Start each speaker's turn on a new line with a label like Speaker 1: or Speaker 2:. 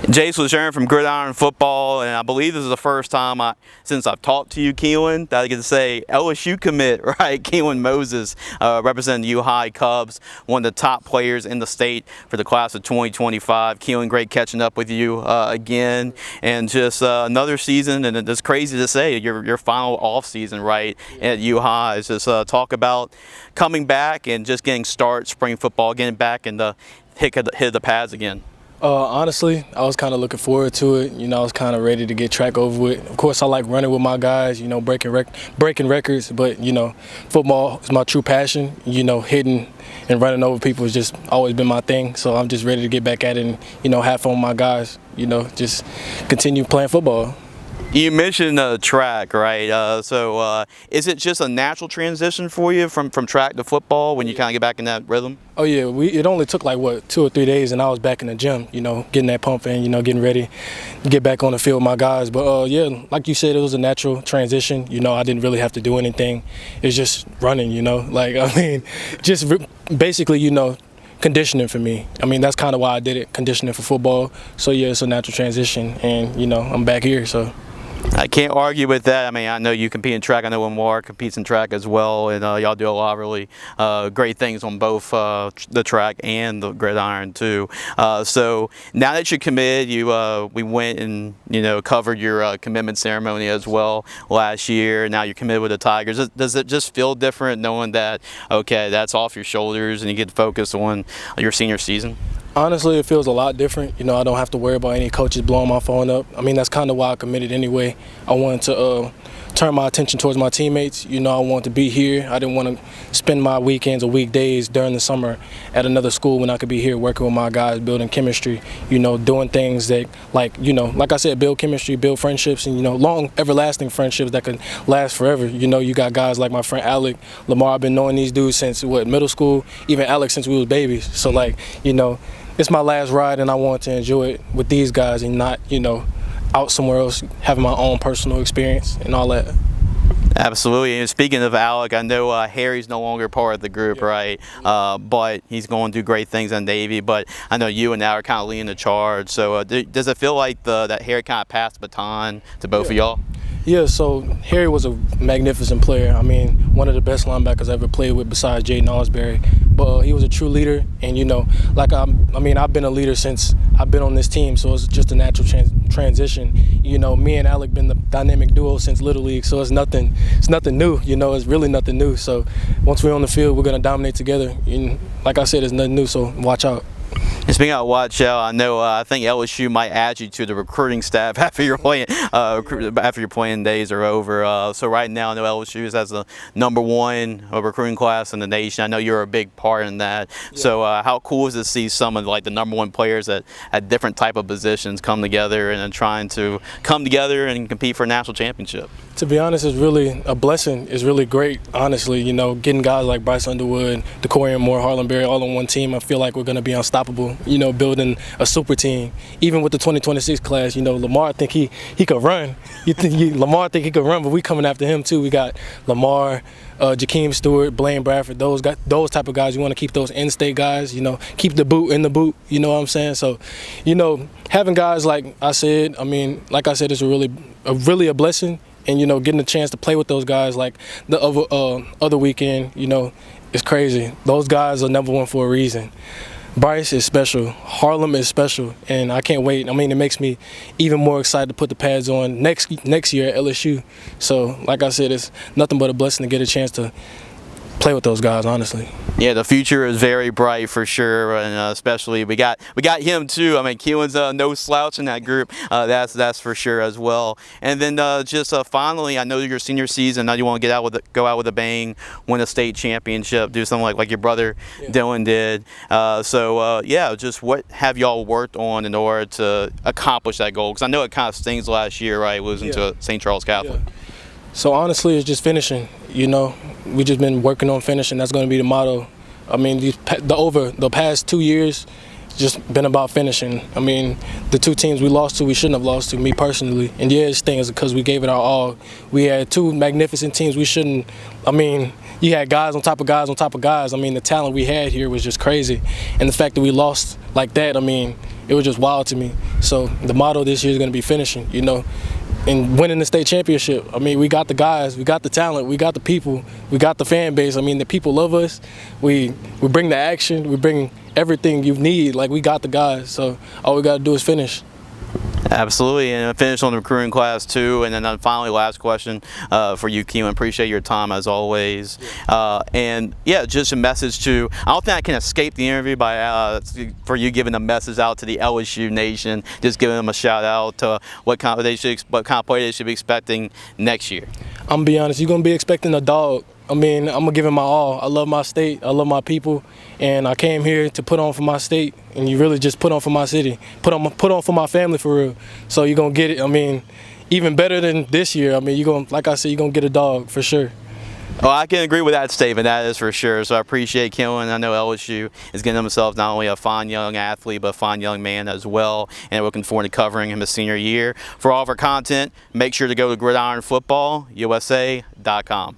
Speaker 1: Jace was sharing from Gridiron Football, and I believe this is the first time since I've talked to you, Keylan, that I get to say LSU commit, right? Keylan Moses, representing the U High Cubs, one of the top players in the state for the class of 2025. Keylan, great catching up with you again, and just another season, and it's crazy to say your final off season, right, at U High. Just talk about coming back and just getting start spring football, getting back and hit the pads again.
Speaker 2: Honestly, I was kind of looking forward to it. I was kind of ready to get track over with. Of course, I like running with my guys, breaking records. But, football is my true passion. Hitting and running over people has just always been my thing. So I'm just ready to get back at it and, have fun with my guys, just continue playing football.
Speaker 1: You mentioned track, right? So is it just a natural transition for you from track to football when you kind of get back in that rhythm?
Speaker 2: Oh, yeah. It only took like, 2 or 3 days, and I was back in the gym, getting that pump in, getting ready to get back on the field with my guys. But, yeah, like you said, it was a natural transition. I didn't really have to do anything. It was just running, basically, conditioning for me. That's kind of why I did it, conditioning for football. So, yeah, it's a natural transition, and, I'm back here, so.
Speaker 1: I can't argue with that. I know you compete in track. I know Lamar competes in track as well, and y'all do a lot of really great things on both the track and the gridiron too. So now that you committed, we went and covered your commitment ceremony as well last year. Now you're committed with the Tigers. Does it just feel different knowing that that's off your shoulders and you get to focus on your senior season?
Speaker 2: Honestly, it feels a lot different. I don't have to worry about any coaches blowing my phone up. That's kind of why I committed anyway. I wanted to turn my attention towards my teammates. I wanted to be here. I didn't want to spend my weekends or weekdays during the summer at another school when I could be here working with my guys, building chemistry, doing things that, like I said, build chemistry, build friendships, and, long, everlasting friendships that could last forever. You got guys like my friend Alec, Lamar. I've been knowing these dudes since, middle school, even Alex since we was babies. So, it's my last ride, and I want to enjoy it with these guys and not, out somewhere else, having my own personal experience and all that.
Speaker 1: Absolutely. And speaking of Alec, I know Harry's no longer part of the group, right? But he's going to do great things in Navy. But I know you and Al are kind of leading the charge. So does it feel like that Harry kind of passed the baton to both of y'all?
Speaker 2: Yeah, so Harry was a magnificent player. One of the best linebackers I ever played with besides Jaden Osbury. But he was a true leader, and I've been a leader since I've been on this team, so it's just a natural transition. Me and Alec been the dynamic duo since Little League, so it's nothing new. It's really nothing new. So once we're on the field, we're gonna dominate together. And like I said, it's nothing new. So watch out.
Speaker 1: And speaking of watch out, I know I think LSU might add you to the recruiting staff after your playing days are over. So right now, I know LSU has the #1 recruiting class in the nation. I know you're a big part in that. Yeah. So how cool is it to see some of the #1 players at different type of positions come together and trying to come together and compete for a national championship?
Speaker 2: To be honest, it's really a blessing. It's really great, honestly. Getting guys like Bryce Underwood, DeCorian Moore, Harlan Berry all on one team, I feel like we're going to be unstoppable, building a super team. Even with the 2026 class, Lamar think he could run. Lamar think he could run, but we coming after him too. We got Lamar, Jakeem Stewart, Blaine Bradford, those type of guys. You want to keep those in-state guys, keep the boot in the boot, you know what I'm saying? So, having guys like I said, it's really a blessing. And, getting a chance to play with those guys like the other weekend, it's crazy. Those guys are #1 for a reason. Bryce is special. Harlem is special. And I can't wait. It makes me even more excited to put the pads on next year at LSU. So, like I said, it's nothing but a blessing to get a chance to play with those guys, honestly.
Speaker 1: Yeah, the future is very bright for sure, and especially we got him too. Keylan's no slouch in that group. That's for sure as well. And then just finally, I know your senior season. Now you want to go out with a bang, win a state championship, do something like your brother Dylan did. Just what have y'all worked on in order to accomplish that goal? Because I know it kind of stings last year, right, losing to St. Charles Catholic.
Speaker 2: Yeah. So honestly, it's just finishing. We just been working on finishing. That's going to be the motto. The past 2 years, just been about finishing. The 2 teams we lost to, we shouldn't have lost to, me personally. And yeah, this thing is because we gave it our all. We had 2 magnificent teams. We shouldn't. you had guys on top of guys on top of guys. I mean, the talent we had here was just crazy. And the fact that we lost like that, I mean, it was just wild to me. So the motto this year is going to be finishing, you know, and winning the state championship. I mean, we got the guys, we got the talent, we got the people, we got the fan base. I mean, the people love us. We bring the action, we bring everything you need. Like, we got the guys. So all we got to do is finish.
Speaker 1: Absolutely, and finish on the recruiting class too. And then finally, last question for you, Keylan. Appreciate your time as always. And yeah, just a message to, I don't think I can escape the interview by for you giving a message out to the LSU Nation, just giving them a shout out to what kind of play they should be expecting next year.
Speaker 2: I'm gonna be honest, you're gonna be expecting a dog. I mean, I'm gonna give it my all. I love my state, I love my people, and I came here to put on for my state, and you really just put on for my city, put on for my family for real. So you're gonna get it. I mean, even better than this year. I mean, you're gonna, like I said, you're gonna get a dog for sure.
Speaker 1: Oh, I can agree with that statement. That is for sure. So I appreciate Keylan. I know LSU is getting themselves not only a fine young athlete, but a fine young man as well. And we're looking forward to covering him his senior year. For all of our content, make sure to go to gridironfootballusa.com.